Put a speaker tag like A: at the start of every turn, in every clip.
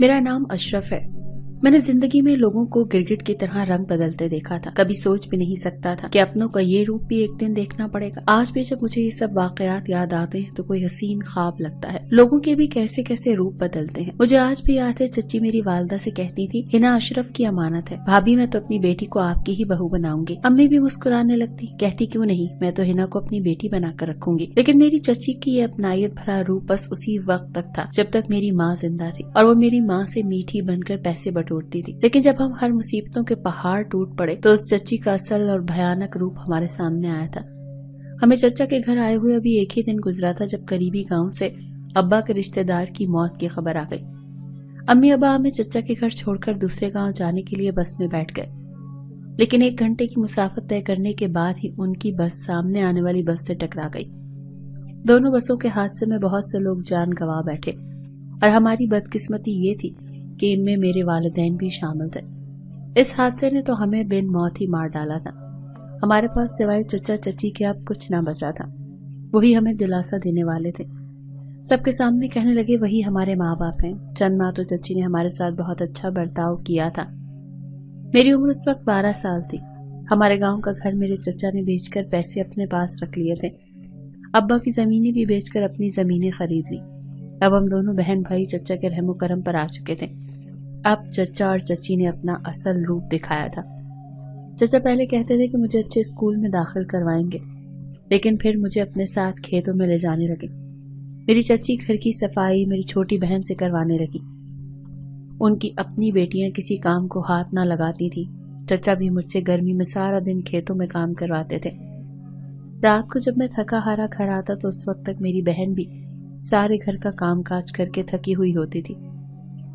A: मेरा नाम अशरफ है। मैंने जिंदगी में लोगों को गिरगिट की तरह रंग बदलते देखा था। कभी सोच भी नहीं सकता था कि अपनों का ये रूप भी एक दिन देखना पड़ेगा। आज भी जब मुझे ये सब वाकयात याद आते हैं तो कोई हसीन ख्वाब लगता है। लोगों के भी कैसे कैसे रूप बदलते हैं। मुझे आज भी याद है, चच्ची मेरी वालदा से कहती थी, हिना अशरफ की अमानत है, भाभी मैं तो अपनी बेटी को आपकी ही बहू बनाऊंगी। अम्मी भी मुस्कुराने लगती, कहती क्यों नहीं, मैं तो हिना को अपनी बेटी बनाकर रखूंगी। लेकिन मेरी चच्ची की ये अपनायत भरा रूप बस उसी वक्त तक था जब तक मेरी माँ जिंदा थी और वो मेरी माँ से मीठी बनकर पैसे बटोरती थी। लेकिन जब हम हर मुसीबतों के पहाड़ टूट पड़े तो उस चच्ची का असल और भयानक रूप हमारे सामने आया था। हमें चच्चा के घर आए हुए अभी एक ही दिन गुजरा था जब करीबी गांव से अब्बा के रिश्तेदार की मौत की खबर आ गई। अम्मी अब्बा हमें चच्चा के घर छोड़कर दूसरे गांव जाने के लिए बस में बैठ गए, लेकिन 1 घंटे की मुसाफत तय करने के बाद ही उनकी बस सामने आने वाली बस से टकरा गई। दोनों बसों के हादसे में बहुत से लोग जान गंवा बैठे और हमारी बदकिस्मती ये थी कि इनमें मेरे वालिदैन भी शामिल थे। इस हादसे ने तो हमें बिन मौत ही मार डाला था। हमारे पास सिवाय चच्चा चच्ची के अब कुछ ना बचा था। वही हमें दिलासा देने वाले थे। सबके सामने कहने लगे वही हमारे माँ बाप हैं। चंद माह तो चच्ची ने हमारे साथ बहुत अच्छा बर्ताव किया था। मेरी उम्र उस वक्त 12 साल थी। हमारे गांव का घर मेरे चच्चा ने बेचकर पैसे अपने पास रख लिए थे। अब्बा की जमीनें भी बेचकर अपनी जमीनें खरीद ली। अब हम दोनों बहन भाई चच्चा के रहमो करम पर आ चुके थे। अब चच्चा और चच्ची ने अपना असल रूप दिखाया था। चच्चा पहले कहते थे कि मुझे अच्छे स्कूल में दाखिल करवाएंगे, लेकिन फिर मुझे अपने साथ खेतों में ले जाने लगे। मेरी चच्ची घर की सफाई मेरी छोटी बहन से करवाने लगी। उनकी अपनी बेटियां किसी काम को हाथ ना लगाती थी। चच्चा भी मुझसे गर्मी में सारा दिन खेतों में काम करवाते थे। रात को जब मैं थका हारा घर आता तो उस वक्त तक मेरी बहन भी सारे घर का काम काज करके थकी हुई होती थी।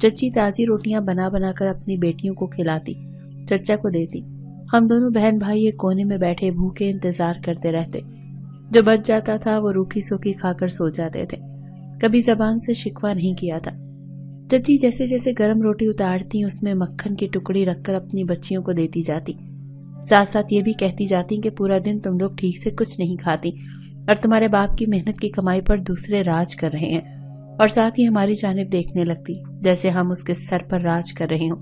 A: चच्ची ताज़ी रोटियां बना बना कर अपनी बेटियों को खिलाती, चच्चा को देती। हम दोनों बहन भाई एक कोने में बैठे भूखे इंतजार करते रहते। जो बच जाता था वो रूखी सूखी खाकर सो जाते थे। कभी जबान से शिकवा नहीं किया था। चच्ची जैसे जैसे गर्म रोटी उतारती उसमें मक्खन की टुकड़ी रखकर अपनी बच्चियों को देती जाती। साथ साथ ये भी कहती जाती कि पूरा दिन तुम लोग ठीक से कुछ नहीं खाती और तुम्हारे बाप की मेहनत की कमाई पर दूसरे राज कर रहे हैं, और साथ ही हमारी जानिब देखने लगती जैसे हम उसके सर पर राज कर रहे हों।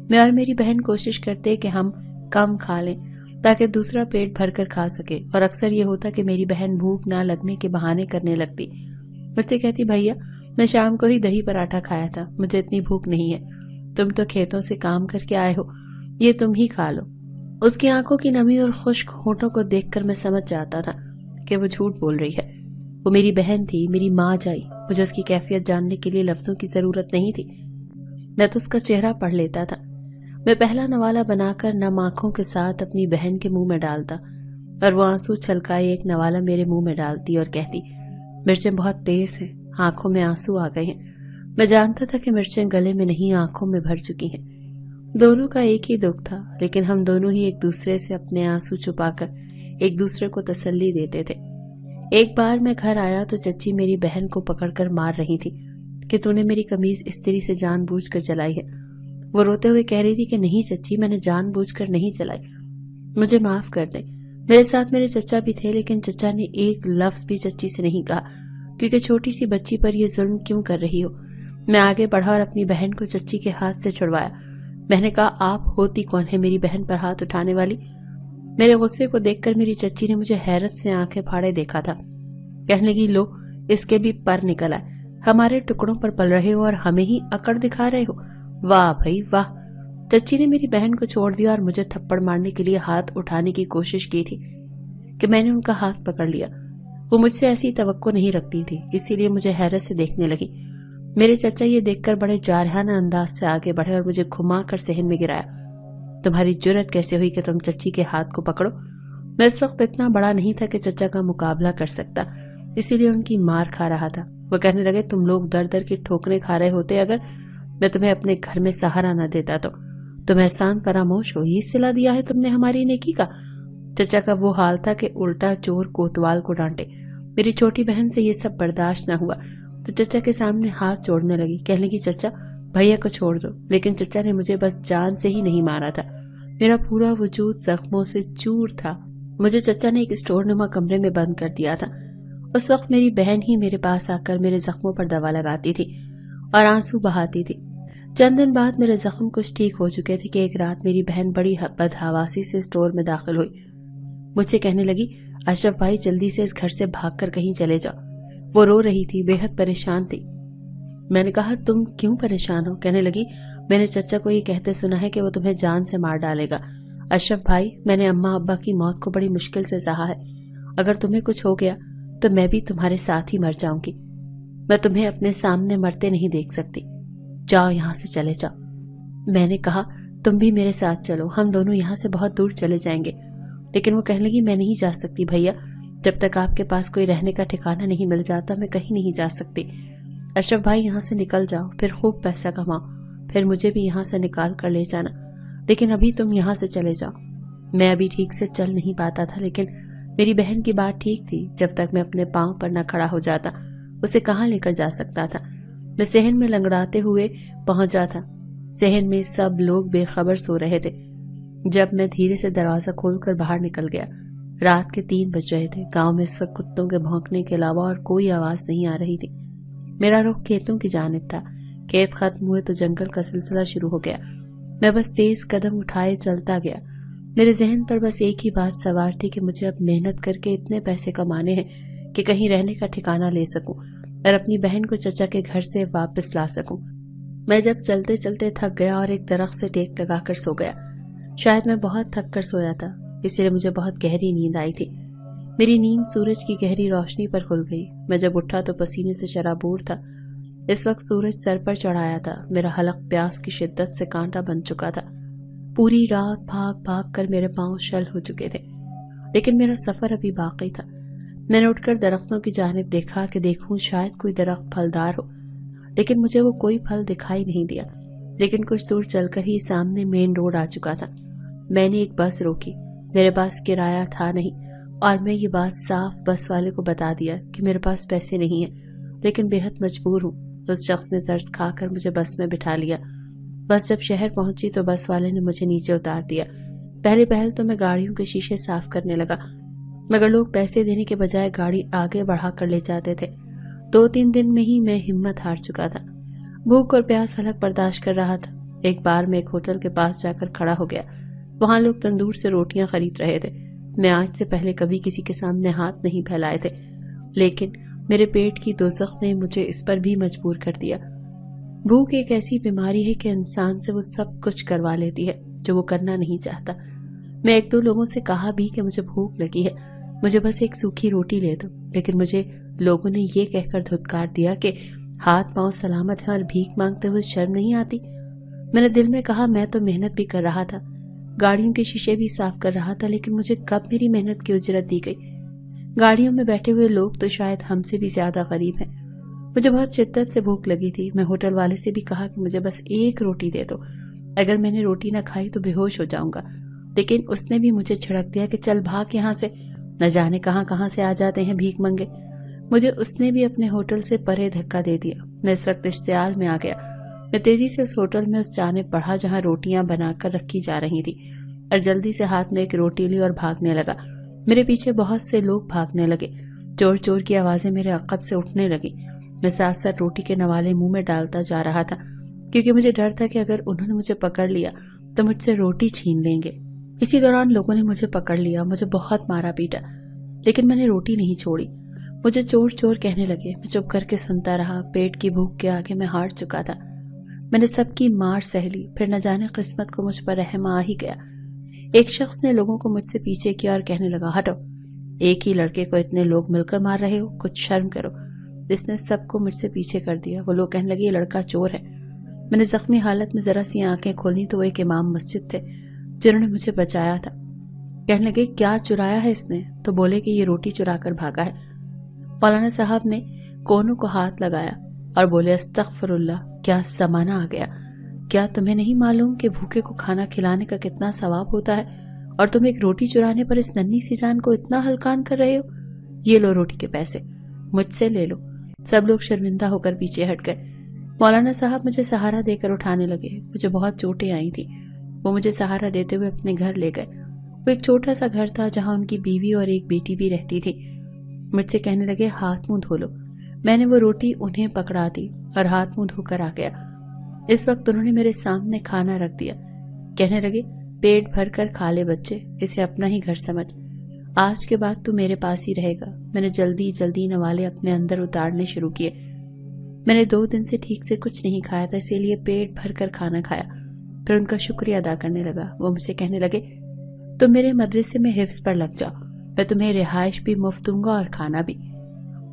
A: मैं और मेरी बहन कोशिश करते कि हम कम खा लें ताकि दूसरा पेट भरकर खा सके, और अक्सर ये होता कि मेरी बहन भूख ना लगने के बहाने करने लगती। मुझसे कहती, भैया मैं शाम को ही दही पराठा खाया था, मुझे इतनी भूख नहीं है, तुम तो खेतों से काम करके आए हो, ये तुम ही खा लो। उसकी आंखों की नमी और खुश्क होठों को देखकर मैं समझ जाता था कि वो झूठ बोल रही है। वो मेरी बहन थी, मेरी माँ जाई। मुझे उसकी कैफियत जानने के लिए लफ्जों की जरूरत नहीं थी। मैं तो उसका चेहरा पढ़ लेता था। मैं पहला नवाला बनाकर नम आंखों के साथ अपनी बहन के मुंह में डालता और वो आंसू छलकाए एक नवाला मेरे मुंह में डालती और कहती, मिर्चें बहुत तेज हैं, आंखों में आंसू आ गए हैं। मैं जानता था कि मिर्चें गले में नहीं आंखों में भर चुकी हैं। दोनों का एक ही दुख था, लेकिन हम दोनों ही एक दूसरे से अपने आंसू छुपाकर एक दूसरे को तसल्ली देते थे। एक बार मैं घर आया तो चच्ची मेरी बहन को पकड़कर मार रही थी कि तूने मेरी कमीज इस्त्री से जानबूझकर जलाई है। वो रोते हुए कह रही थी कि नहीं चच्ची, मैंने जानबूझकर नहीं जलाई, मुझे माफ कर दे। मेरे साथ मेरे चच्चा भी थे, लेकिन चच्चा ने एक लफ्ज भी चच्ची से नहीं कहा, क्योंकि छोटी सी बच्ची पर ये जुल्म क्यों कर रही हो। मैं आगे बढ़ा और अपनी बहन को चच्ची के हाथ से छुड़वाया। मैंने कहा, आप होती कौन है मेरी बहन पर हाथ उठाने वाली। मेरे गुस्से को देखकर मेरी चच्ची ने मुझे हैरत से आंखें फाड़े देखा था। कहने लगी, लो इसके भी पर निकल आए, हमारे टुकड़ों पर पल रहे हो और हमें ही अकड़ दिखा रहे हो। वाह भाई वाह। चच्ची ने मेरी बहन को छोड़ दिया और मुझे थप्पड़ मारने के लिए हाथ उठाने की कोशिश की थी कि मैंने उनका हाथ पकड़ लिया। वो मुझसे ऐसी तवक्को नहीं रखती थी, इसीलिए मुझे हैरत से देखने लगी। मेरे चचा ये देखकर बड़े जारहाना अंदाज से आगे बढ़े और मुझे घुमा कर सहन में गिराया। तुम्हारी जुर्रत कैसे हुई कि तुम चच्ची के हाथ को पकड़ो। मैं इस वक्त इतना बड़ा नहीं था कि चचा का मुकाबला कर सकता, इसीलिए उनकी मार खा रहा था। वो कहने लगे, तुम लोग दर दर की ठोकरें खा रहे होते, अगर मैं तुम्हें अपने घर में सहारा न देता तो तुम एहसान फरामोश हो, ये सिला दिया है तुमने हमारी नेकी का। चचा का वो हाल था कि उल्टा चोर कोतवाल को डांटे। मेरी छोटी बहन से ये सब बर्दाश्त न हुआ तो चचा के सामने हाथ जोड़ने लगी। कहने लगी, चचा भैया को छोड़ दो। लेकिन चचा ने मुझे बस जान से ही नहीं मारा था, मेरा पूरा वजूद जख्मों से चूर था। मुझे चचा ने एक स्टोर नुमा कमरे में बंद कर दिया था। उस वक्त मेरी बहन ही मेरे पास आकर मेरे जख्मों पर दवा लगाती थी और आंसू बहाती थी। चंद दिन बाद मेरे जख्म कुछ ठीक हो चुके थे कि एक रात मेरी बहन बड़ी बदहवासी से स्टोर में दाखिल हुई। मुझसे कहने लगी, अशरफ भाई जल्दी से इस घर से भागकर कहीं चले जाओ। वो रो रही थी, बेहद परेशान थी। मैंने कहा, तुम क्यों परेशान हो? कहने लगी, मैंने चचा को ये कहते सुना है कि वो तुम्हें जान से मार डालेगा। अशरफ भाई, मैंने अम्मा अब्बा की मौत को बड़ी मुश्किल से सहा है। अगर तुम्हें कुछ हो गया तो मैं भी तुम्हारे साथ ही मर जाऊंगी। मैं तुम्हें अपने सामने मरते नहीं देख सकती। जाओ यहाँ से चले जाओ। मैंने कहा, तुम भी मेरे साथ चलो, हम दोनों यहाँ से बहुत दूर चले जाएंगे। लेकिन वो कहने लगी, मैं नहीं जा सकती भैया, जब तक आपके पास कोई रहने का ठिकाना नहीं मिल जाता मैं कहीं नहीं जा सकती। अशरफ भाई यहाँ से निकल जाओ, फिर खूब पैसा कमाओ, फिर मुझे भी यहाँ से निकाल कर ले जाना, लेकिन अभी तुम यहाँ से चले जाओ। मैं अभी ठीक से चल नहीं पाता था, लेकिन मेरी बहन की बात ठीक थी। जब तक मैं अपने पांव पर न खड़ा हो जाता उसे कहाँ लेकर जा सकता था। मैं सहन में लंगड़ाते हुए पहुंचा था। सहन में सब लोग बेखबर सो रहे थे जब मैं धीरे से दरवाजा खोलकर बाहर निकल गया। रात के 3 बज रहे थे। गांव में इस वक्त कुत्तों के भौंकने के अलावा और कोई आवाज नहीं आ रही थी। मेरा रुख खेतों की जानिब था। खेत खत्म हुए तो जंगल का सिलसिला शुरू हो गया। मैं बस तेज कदम उठाए चलता गया। मेरे जहन पर बस एक ही बात सवार थी कि मुझे अब मेहनत करके इतने पैसे कमाने हैं कि कहीं रहने का ठिकाना ले सकूं और अपनी बहन को चचा के घर से वापस ला सकूं। मैं जब चलते चलते थक गया और एक दरख्त से टेक लगाकर सो गया। शायद मैं बहुत थक कर सोया था, इसलिए मुझे बहुत गहरी नींद आई थी। मेरी नींद सूरज की गहरी रोशनी पर खुल गई। मैं जब उठा तो पसीने से शराबूर था। इस वक्त सूरज सर पर चढ़ाया था। मेरा हलक प्यास की शिद्दत से कांटा बन चुका था। पूरी रात भाग भाग कर मेरे पांव शल हो चुके थे, लेकिन मेरा सफर अभी बाकी था। मैंने उठकर दरख्तों की जानिब देखा कि देखूं शायद कोई दरख्त फलदार हो, लेकिन मुझे वो कोई फल दिखाई नहीं दिया। लेकिन कुछ दूर चलकर ही सामने मेन रोड आ चुका था। मैंने एक बस रोकी। मेरे पास किराया था नहीं और मैं ये बात साफ बस वाले को बता दिया कि मेरे पास पैसे नहीं है, लेकिन बेहद मजबूर हूँ। उस शख्स ने तरस खाकर मुझे बस में बिठा लिया। बस जब शहर पहुंची तो बस वाले ने मुझे नीचे उतार दिया। पहले पहल तो मैं गाड़ियों के शीशे साफ करने लगा, मगर लोग पैसे देने के बजाय गाड़ी आगे बढ़ा कर ले जाते थे। 2-3 दिन में ही मैं हिम्मत हार चुका था। भूख और प्यास हलक बर्दाश्त कर रहा था। एक बार मैं एक होटल के पास जाकर खड़ा हो गया। वहां लोग तंदूर से रोटियां खरीद रहे थे। मैं आज से पहले कभी किसी के सामने हाथ नहीं फैलाए थे, लेकिन मेरे पेट की दोज़ख ने मुझे इस पर भी मजबूर कर दिया। भूख एक ऐसी बीमारी है कि इंसान से वो सब कुछ करवा लेती है जो वो करना नहीं चाहता। मैं 1-2 लोगों से कहा भी कि मुझे भूख लगी है, मुझे बस एक सूखी रोटी ले दो, लेकिन मुझे लोगों ने ये कहकर धुतकार दिया कि हाथ पांव सलामत है और भीख मांगते हुए शर्म नहीं आती। मैंने दिल में कहा, मैं तो मेहनत भी कर रहा था, गाड़ियों के शीशे भी साफ कर रहा था, लेकिन मुझे कब मेरी मेहनत की उजरत दी गई। गाड़ियों में बैठे हुए लोग तो शायद हमसे भी ज्यादा गरीब हैं। मुझे बहुत शिद्दत से भूख लगी थी। मैं होटल वाले से भी कहा कि मुझे बस एक रोटी दे दो, अगर मैंने रोटी ना खाई तो बेहोश हो जाऊंगा, लेकिन उसने भी मुझे छिड़क दिया कि चल भाग यहाँ से, न जाने कहाँ कहाँ से आ जाते हैं भीख मंगे। मुझे उसने भी अपने होटल से परे धक्का दे दिया। मैं इस वक्त इश्तियाल में आ गया। मैं तेजी से उस होटल में उस जानिब बढ़ा जहाँ रोटियां बनाकर रखी जा रही थी और जल्दी से हाथ में एक रोटी ली और भागने लगा। मेरे पीछे बहुत से लोग भागने लगे। चोर चोर की आवाजें मेरे अक़ब से उठने लगी। मैं साथ साथ रोटी के नवाले मुंह में डालता जा रहा था, क्योंकि मुझे डर था कि अगर उन्होंने मुझे पकड़ लिया तो मुझसे रोटी छीन लेंगे। इसी दौरान लोगों ने मुझे पकड़ लिया, मुझे बहुत मारा पीटा, लेकिन मैंने रोटी नहीं छोड़ी। मुझे चोर चोर कहने लगे। मैं चुप करके सुनता रहा। पेट की भूख के आगे मैं हार चुका था। मैंने सबकी मार सह ली, फिर न जाने किस्मत को मुझ पर रहम आ ही गया। एक शख्स ने लोगों को मुझसे पीछे किया और कहने लगा, हटो, एक ही लड़के को इतने लोग मिलकर मार रहे हो, कुछ शर्म करो। जिसने सबको मुझसे पीछे कर दिया। वो लोग कहने लगे, ये लड़का चोर है। मैंने जख्मी हालत में जरा सी आंखें खोली तो वो एक इमाम मस्जिद थे जिन्होंने मुझे बचाया था। कहने लगे, क्या चुराया है इसने? तो बोले कि ये रोटी चुरा कर भागा है। मौलाना साहब ने कोनों को हाथ लगाया और बोले, अस्तगफिरुल्लाह, क्या ज़माना आ गया। क्या तुम्हें नहीं मालूम कि भूखे को खाना खिलाने का कितना सवाब होता है, और तुम एक रोटी चुराने पर इस नन्ही सी जान को इतना हलकान कर रहे हो? ये लो रोटी के पैसे, मुझसे ले लो। सब लोग शर्मिंदा होकर पीछे हट गए। मौलाना साहब मुझे सहारा देकर उठाने लगे। मुझे बहुत चोटें आई थी। वो मुझे सहारा देते हुए अपने घर ले गए। वो एक छोटा सा घर था जहाँ उनकी बीवी और एक बेटी भी रहती थी। मुझसे कहने लगे, हाथ मुंह धो लो। मैंने वो रोटी उन्हें पकड़ा दी और हाथ मुंह धोकर आ गया। इस वक्त उन्होंने मेरे सामने खाना रख दिया। कहने लगे, पेट भर कर खा ले बच्चे, इसे अपना ही घर समझ, आज के बाद तू मेरे पास ही रहेगा। मैंने जल्दी जल्दी नवाले अपने अंदर उतारने शुरू किए। मैंने 2 दिन से ठीक से कुछ नहीं खाया था, इसीलिए पेट भर कर खाना खाया। फिर उनका शुक्रिया अदा करने लगा। वो मुझसे कहने लगे, तुम मेरे मदरसे में हिफ्ज पर लग जाओ, मैं तुम्हें रिहाइश भी मुफ्त दूंगा और खाना भी।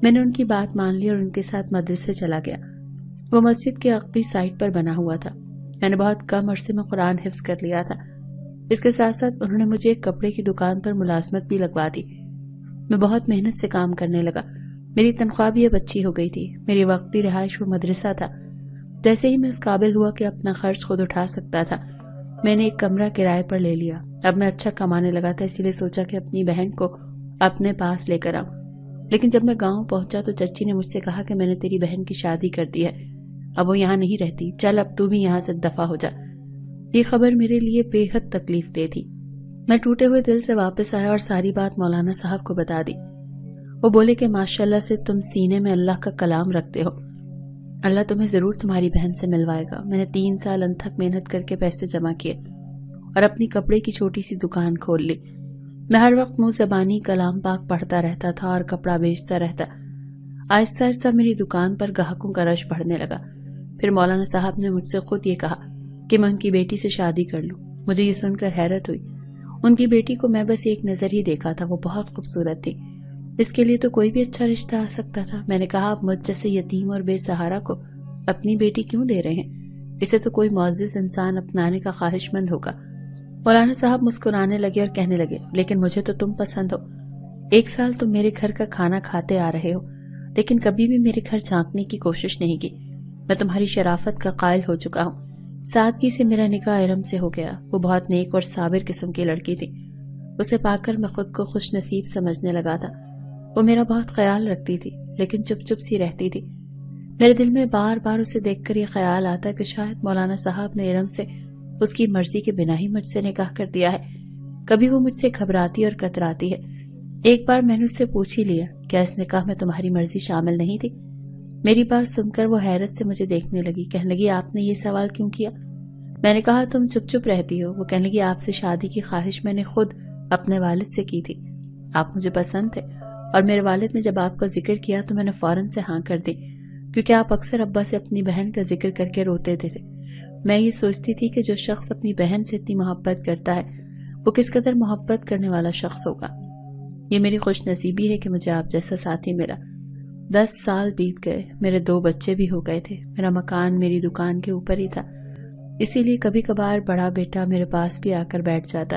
A: मैंने उनकी बात मान ली और उनके साथ मदरसे चला गया। वो मस्जिद के अगली साइड पर बना हुआ था। मैंने बहुत कम अरसे में कुरान हिफ्ज कर लिया था। इसके साथ साथ उन्होंने मुझे एक कपड़े की दुकान पर मुलाजमत भी लगवा दी। मैं बहुत मेहनत से काम करने लगा। मेरी तनख्वाह भी अब अच्छी हो गई थी। मेरी वक्ती रिहाइश वो मदरसा था। जैसे ही मैं इस काबिल हुआ कि अपना खर्च खुद उठा सकता था, मैंने एक कमरा किराए पर ले लिया। अब मैं अच्छा कमाने लगा था, इसीलिए सोचा कि अपनी बहन को अपने पास लेकर आऊं। लेकिन जब मैं गांव पहुंचा तो चच्ची ने मुझसे कहा कि मैंने तेरी बहन की शादी कर दी है, अब वो यहाँ नहीं रहती, चल अब तू भी यहाँ से दफा हो जा। ये खबर मेरे लिए बेहद तकलीफ दे थी। मैं टूटे हुए दिल से वापस आया और सारी बात मौलाना साहब को बता दी। वो बोले कि माशाल्लाह से तुम सीने में अल्लाह का कलाम रखते हो, अल्लाह तुम्हें जरूर तुम्हारी बहन से मिलवाएगा। मैंने 3 साल अनथक मेहनत करके पैसे जमा किए और अपनी कपड़े की छोटी सी दुकान खोल ली। मैं हर वक्त मुंह ज़बानी कलाम पाक पढ़ता रहता था और कपड़ा बेचता रहता। आहिस्ता आहिस्ता मेरी दुकान पर ग्राहकों का रश बढ़ने लगा। फिर मौलाना साहब ने मुझसे खुद ये कहा कि मैं उनकी बेटी से शादी कर लूं। मुझे ये सुनकर हैरत हुई। उनकी बेटी को मैं बस एक नजर ही देखा था, वो बहुत खूबसूरत थी। इसके लिए तो कोई भी अच्छा रिश्ता आ सकता था। मैंने कहा, आप मुझ जैसे यतीम और बेसहारा को अपनी बेटी क्यों दे रहे हैं? इसे तो कोई मुअज़्ज़िज़ इंसान अपनाने का ख्वाहिशमंद होगा। मौलाना साहब मुस्कुराने लगे और कहने लगे, लेकिन मुझे तो तुम पसंद हो। 1 साल तुम मेरे घर का खाना खाते आ रहे हो, लेकिन कभी भी मेरे घर झांकने की कोशिश नहीं की। मैं तुम्हारी शराफत का कायल हो चुका हूँ। सादगी से मेरा निकाह इरम से हो गया। वो बहुत नेक और साबिर किस्म की लड़की थी। उसे पाकर मैं खुद को खुश नसीब समझने लगा था। वो मेरा बहुत ख्याल रखती थी, लेकिन चुप चुप सी रहती थी। मेरे दिल में बार बार उसे देखकर ये ख्याल आता कि शायद मौलाना साहब ने इरम से उसकी मर्जी के बिना ही मुझसे निकाह कर दिया है। कभी वो मुझसे घबराती और कतराती है। एक बार मैंने उससे पूछ ही लिया, क्या इस निकाह में तुम्हारी मर्जी शामिल नहीं थी? मेरी बात सुनकर वो हैरत से मुझे देखने लगी। कहने लगी, आपने ये सवाल क्यों किया? मैंने कहा, तुम चुप चुप रहती हो। वो कहने लगी, आपसे शादी की ख्वाहिश मैंने खुद अपने वालिद से की थी। आप मुझे पसंद थे और मेरे वालिद ने जब आपका जिक्र किया तो मैंने फौरन से हाँ कर दी, क्योंकि आप अक्सर अब्बा से अपनी बहन का जिक्र करके रोते थे। मैं ये सोचती थी कि जो शख्स अपनी बहन से इतनी मोहब्बत करता है वो किस कदर मोहब्बत करने वाला शख्स होगा। ये मेरी खुश नसीबी है कि मुझे आप जैसा साथी मिला। 10 साल बीत गए, मेरे 2 बच्चे भी हो गए थे। मेरा मकान मेरी दुकान के ऊपर ही था, इसीलिए कभी कभार बड़ा बेटा मेरे पास भी आकर बैठ जाता।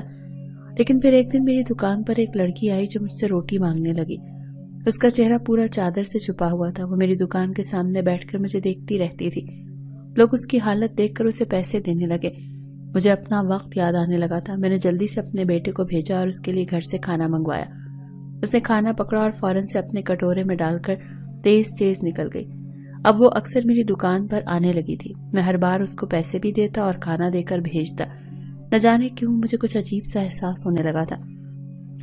A: लेकिन फिर एक दिन मेरी दुकान पर एक लड़की आई जो मुझसे रोटी मांगने लगी। उसका चेहरा पूरा चादर से छुपा हुआ था। वो मेरी दुकान के सामने बैठकर मुझे देखती रहती थी। लोग उसकी हालत देखकर उसे पैसे देने लगे। मुझे अपना वक्त याद आने लगा था। मैंने जल्दी से अपने बेटे को भेजा और उसके लिए घर से खाना मंगवाया। उसने खाना पकड़ा और फौरन से अपने कटोरे में डालकर तेज तेज निकल गई। अब वो अक्सर मेरी दुकान पर आने लगी थी। मैं हर बार उसको पैसे भी देता और खाना देकर भेजता। न जाने क्यों मुझे कुछ अजीब सा एहसास होने लगा था।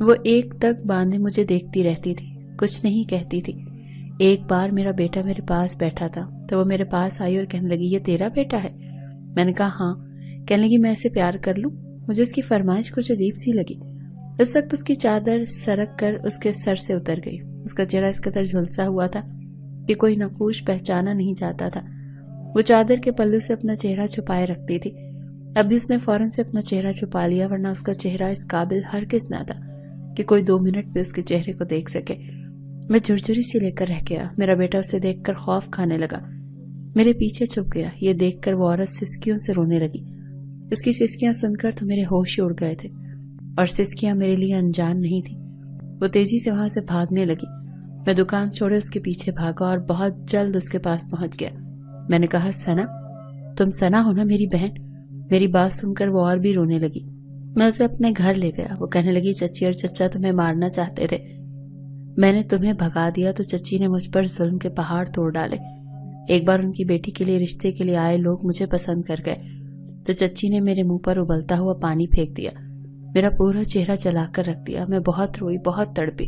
A: वो एक तक बांधे मुझे देखती रहती थी, कुछ नहीं कहती थी। एक बार मेरा बेटा मेरे पास बैठा था तो वो मेरे पास आई और कहने लगी, ये तेरा बेटा है? मैंने कहा हाँ। कहने लगी, मैं इसे प्यार कर लूं? मुझे उसकी फरमाइश कुछ अजीब सी लगी। उस वक्त उसकी चादर सरक कर उसके सर से उतर गई। उसका चेहरा इस कदर झुलसा हुआ था कि कोई नकूश पहचाना नहीं जाता था। वो चादर के पल्लू से अपना चेहरा छुपाए रखती थी। अभी उसने फौरन से अपना चेहरा छुपा लिया, वरना उसका चेहरा इस काबिल हरगिज़ ना था कि कोई 2 मिनट पे उसके चेहरे को देख सके। मैं झुरझुरी सी लेकर रह गया। मेरा बेटा उसे देखकर खौफ खाने लगा, मेरे पीछे छुप गया। ये देखकर वो औरत सिसकियों से रोने लगी। इसकी सिसकियां सुनकर तो मेरे होश ही उड़ गए थे, और सिसकियां मेरे लिए अनजान नहीं थी। वो तेजी से वहां से भागने लगी। मैं दुकान छोड़े उसके पीछे भागा और बहुत जल्द उसके पास पहुंच गया। मैंने कहा, सना, तुम सना हो ना, मेरी बहन? मेरी बात सुनकर वो और भी रोने लगी। मैं उसे अपने घर ले गया। वो कहने लगी, चच्ची और चचा तुम्हें मारना चाहते थे, मैंने तुम्हें भगा दिया तो चच्ची ने मुझ पर जुल्म के पहाड़ तोड़ डाले। एक बार उनकी बेटी के लिए रिश्ते के लिए आए लोग मुझे पसंद कर गए तो चच्ची ने मेरे मुंह पर उबलता हुआ पानी फेंक दिया, मेरा पूरा चेहरा जलाकर रख दिया। मैं बहुत रोई, बहुत तड़पी।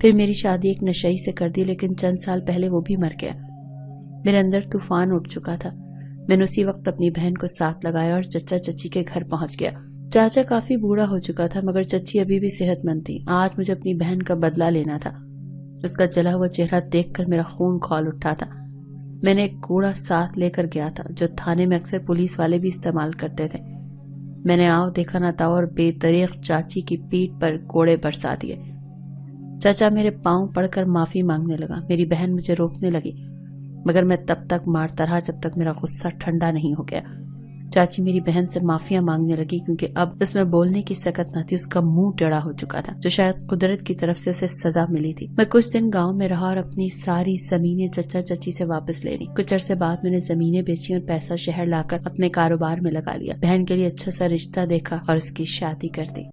A: फिर मेरी शादी एक नशई से कर दी, लेकिन चंद साल पहले वो भी मर गया। मेरे अंदर तूफान उठ चुका था। मैंने उसी वक्त अपनी बहन को साथ लगाया और चचा चची के घर पहुंच गया। चाचा काफी बूढ़ा हो चुका था मगर चची अभी भी सेहतमंद थी। आज मुझे अपनी बहन का बदला लेना था। उसका जला हुआ चेहरा देखकर मेरा खून खौल उठा था। मैंने एक कूड़ा साथ लेकर गया था जो थाने में अक्सर पुलिस वाले भी इस्तेमाल करते थे। मैंने आव देखा न था और बेतरीक चाची की पीठ पर कोड़े बरसा दिए। चाचा मेरे पांव पड़कर माफी मांगने लगा। मेरी बहन मुझे रोकने लगी मगर मैं तब तक मारता रहा जब तक मेरा गुस्सा ठंडा नहीं हो गया। चाची मेरी बहन से माफिया मांगने लगी क्योंकि अब उसमें बोलने की सकत न थी। उसका मुंह टेढ़ा हो चुका था जो शायद कुदरत की तरफ से उसे सजा मिली थी। मैं कुछ दिन गांव में रहा और अपनी सारी जमीनें चचा चची से वापस ले ली। कुछ अरसे बाद मैंने जमीनें बेची और पैसा शहर लाकर अपने कारोबार में लगा लिया। बहन के लिए अच्छा सा रिश्ता देखा और उसकी शादी कर दी।